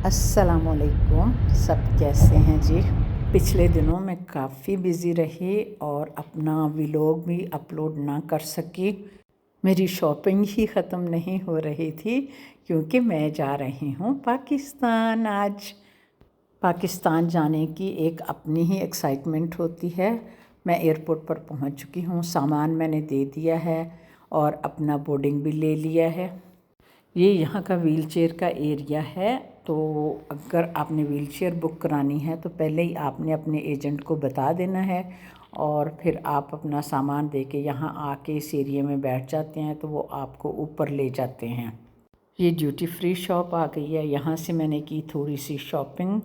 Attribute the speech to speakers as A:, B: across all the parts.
A: अस्सलामुअलैकुम, सब कैसे हैं जी। पिछले दिनों मैं काफ़ी बिज़ी रही और अपना व्लॉग भी अपलोड ना कर सकी। मेरी शॉपिंग ही ख़त्म नहीं हो रही थी क्योंकि मैं जा रही हूँ पाकिस्तान। आज पाकिस्तान जाने की एक अपनी ही एक्साइटमेंट होती है। मैं एयरपोर्ट पर पहुँच चुकी हूँ, सामान मैंने दे दिया है और अपना बोर्डिंग भी ले लिया है। ये यहाँ का व्हीलचेयर का एरिया है, तो अगर आपने व्हीलचेयर बुक करानी है तो पहले ही आपने अपने एजेंट को बता देना है और फिर आप अपना सामान दे के यहाँ आके इस एरिया में बैठ जाते हैं तो वो आपको ऊपर ले जाते हैं। ये ड्यूटी फ्री शॉप आ गई है। यहाँ से मैंने की थोड़ी सी शॉपिंग।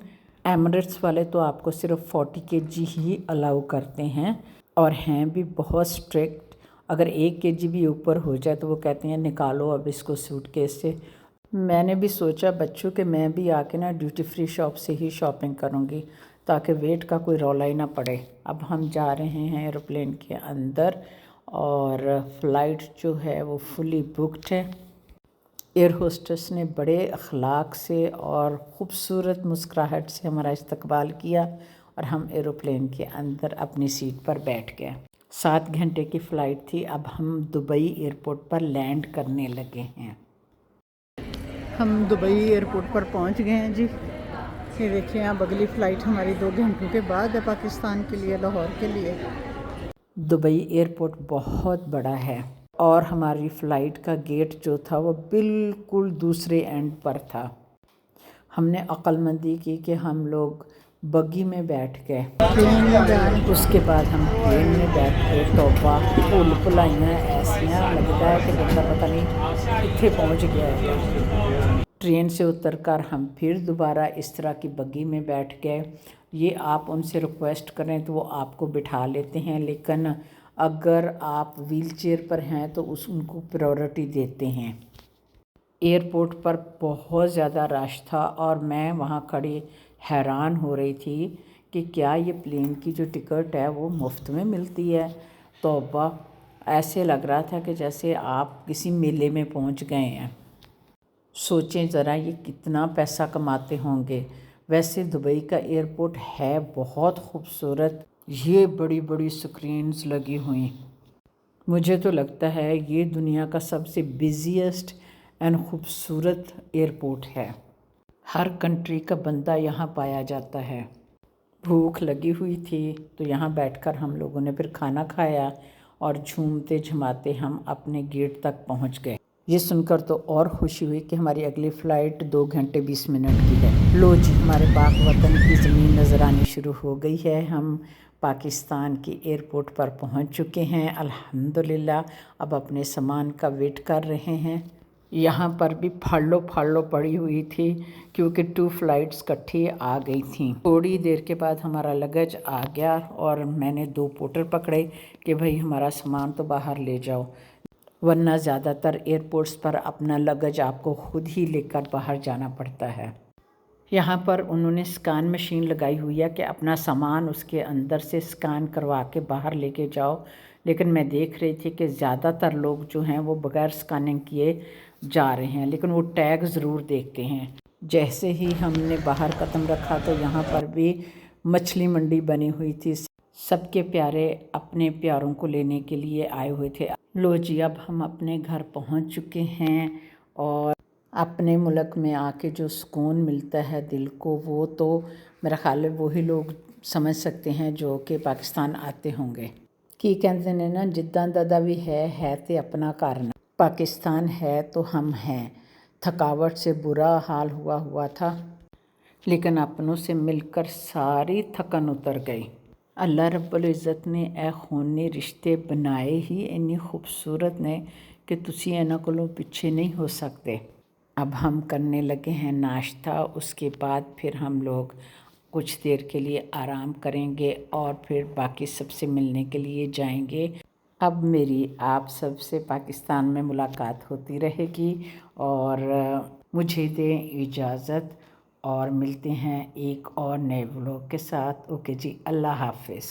A: एमिरेट्स वाले तो आपको सिर्फ 40 kg ही अलाउ करते हैं और हैं भी बहुत स्ट्रिक्ट। अगर 1 kg भी ऊपर हो जाए तो वो कहते हैं निकालो अब इसको सूटकेस से। मैंने भी सोचा बच्चों के मैं भी आके ना ड्यूटी फ्री शॉप से ही शॉपिंग करूँगी ताकि वेट का कोई रौला ही ना पड़े। अब हम जा रहे हैं एरोप्लेन के अंदर और फ़्लाइट जो है वो फुली बुक्ड है। एयर होस्टेस ने बड़े अखलाक से और ख़ूबसूरत मुस्कुराहट से हमारा इस्तकबाल किया और हम एरोप्लेन के अंदर अपनी सीट पर बैठ गए। 7 घंटे की फ़्लाइट थी। अब हम दुबई एयरपोर्ट पर लैंड करने लगे हैं। हम दुबई एयरपोर्ट पर पहुंच गए हैं जी। ये देखिए, अब अगली फ़्लाइट हमारी 2 घंटों के बाद है पाकिस्तान के लिए, लाहौर के लिए। दुबई एयरपोर्ट बहुत बड़ा है और हमारी फ़्लाइट का गेट जो था वो बिल्कुल दूसरे एंड पर था। हमने अक्लमंदी की कि हम लोग बग्गी में बैठ गए, ट्रेन में बैठ, उसके बाद हम ट्रेन में बैठ गए। तौबा, भुल भुलाइयाँ ऐसियाँ लगता है कि बंदा पता नहीं कितने पहुँच गया है। ट्रेन से उतरकर हम फिर दोबारा इस तरह की बग्गी में बैठ गए। ये आप उनसे रिक्वेस्ट करें तो वो आपको बिठा लेते हैं, लेकिन अगर आप व्हीलचेयर पर हैं तो उनको प्रायोरिटी देते हैं। एयरपोर्ट पर बहुत ज़्यादा रश था और मैं वहाँ खड़ी हैरान हो रही थी कि क्या ये प्लेन की जो टिकट है वो मुफ्त में मिलती है। तौबा, ऐसे लग रहा था कि जैसे आप किसी मेले में पहुँच गए हैं। सोचें ज़रा ये कितना पैसा कमाते होंगे। वैसे दुबई का एयरपोर्ट है बहुत खूबसूरत। ये बड़ी बड़ी स्क्रीन्स लगी हुई, मुझे तो लगता है ये दुनिया का सबसे बिज़ीएस्ट एंड ख़ूबसूरत एयरपोर्ट है। हर कंट्री का बंदा यहाँ पाया जाता है। भूख लगी हुई थी तो यहाँ बैठकर हम लोगों ने फिर खाना खाया और झूमते झमाते हम अपने गेट तक पहुँच गए। ये सुनकर तो और खुशी हुई कि हमारी अगली फ़्लाइट 2 घंटे 20 मिनट की है। लो जी, हमारे पाक वतन की ज़मीन नज़र आनी शुरू हो गई है। हम पाकिस्तान की एयरपोर्ट पर पहुंच चुके हैं अल्हम्दुलिल्लाह। अब अपने सामान का वेट कर रहे हैं। यहाँ पर भी फाड़ो पड़ी हुई थी क्योंकि 2 फ़्लाइट्स इकट्ठी आ गई थी। थोड़ी देर के बाद हमारा लगेज आ गया और मैंने 2 पोर्टर पकड़े कि भाई हमारा सामान तो बाहर ले जाओ, वरना ज़्यादातर एयरपोर्ट्स पर अपना लगेज आपको खुद ही लेकर बाहर जाना पड़ता है। यहाँ पर उन्होंने स्कैन मशीन लगाई हुई है कि अपना सामान उसके अंदर से स्कैन करवा के बाहर लेके जाओ, लेकिन मैं देख रही थी कि ज़्यादातर लोग जो हैं वो बग़ैर स्कैनिंग किए जा रहे हैं, लेकिन वो टैग ज़रूर देखते हैं। जैसे ही हमने बाहर कदम रखा तो यहाँ पर भी मछली मंडी बनी हुई थी। सबके प्यारे अपने प्यारों को लेने के लिए आए हुए थे। लो जी, अब हम अपने घर पहुँच चुके हैं और अपने मुल्क में आके जो सुकून मिलता है दिल को, वो तो मेरा ख्याल है वही लोग समझ सकते हैं जो कि पाकिस्तान आते होंगे। की कहते हैं ना, जिद्दां दा भी है तो अपना घर ना। पाकिस्तान है तो हम हैं। थकावट से बुरा हाल हुआ था, लेकिन अपनों से मिलकर सारी थकन उतर गई। अल्लाह रब्बुल इज़्ज़त ने ए खूनी रिश्ते बनाए ही इन्नी खूबसूरत ने कि तुसी इन्हां कोलों पिछे नहीं हो सकते। अब हम करने लगे हैं नाश्ता, उसके बाद फिर हम लोग कुछ देर के लिए आराम करेंगे और फिर बाकी सबसे मिलने के लिए जाएंगे। अब मेरी आप सबसे पाकिस्तान में मुलाकात होती रहेगी और मुझे दें इजाज़त और मिलते हैं एक और नए व्लॉग के साथ। ओके जी, अल्लाह हाफ़िज़।